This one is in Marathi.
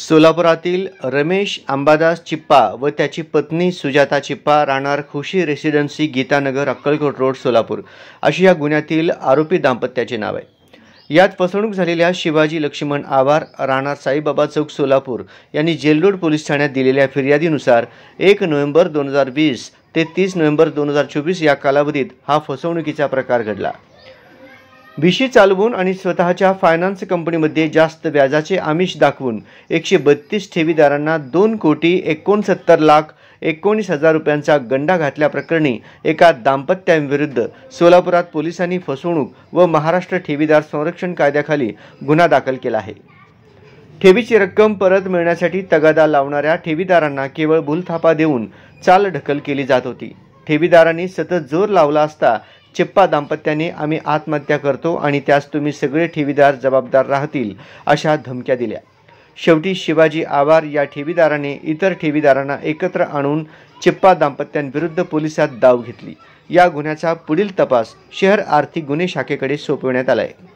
सोलापुरातील रमेश अंबादास चिप्पा व त्याची पत्नी सुजाता चिप्पा राहणार खुशी रेसिडेन्सी गीतानगर अक्कलकोट रोड सोलापूर अशी या गुन्ह्यातील आरोपी दाम्पत्याचे नाव आहे। यात फसवणूक झालेल्या शिवाजी लक्ष्मण आवार राहणार साईबाबा चौक सोलापूर यांनी जेल रोड पोलीस ठाण्यात दिलेल्या फिर्यादीनुसार 1 नोव्हेंबर 2020 ते 30 नोव्हेंबर 2024 या कालावधीत हा फसवणुकीचा प्रकार घडला। भिशी चालवून आणि स्वतःच्या फायनान्स कंपनीमध्ये जास्त व्याजाचे आमिष दाखवून 132 ठेवीदारांना 2,69,19,000 रुपयांचा गंडा घातल्याप्रकरणी एका दाम्पत्याविरुद्ध सोलापुरात पोलिसांनी फसवणूक व महाराष्ट्र ठेवीदार संरक्षण कायद्याखाली गुन्हा दाखल केला आहे। ठेवीची रक्कम परत मिळण्यासाठी तगादा लावणाऱ्या ठेवीदारांना केवळ भूलथापा देऊन चालढकल केली जात होती। ठेवीदारांनी सतत जोर लावला असता चिप्पा दाम्पत्याने आम्ही आत्महत्या करतो आणि त्यास तुम्ही सगळे ठेवीदार जबाबदार राहतील अशा धमक्या दिल्या। शेवटी शिवाजी आवार या ठेवीदाराने इतर ठेवीदारांना एकत्र आणून चिप्पा दाम्पत्यांविरुद्ध पोलिसात धाव घेतली। या गुन्ह्याचा पुढील तपास शहर आर्थिक गुन्हे शाखेकडे सोपविण्यात आला आहे।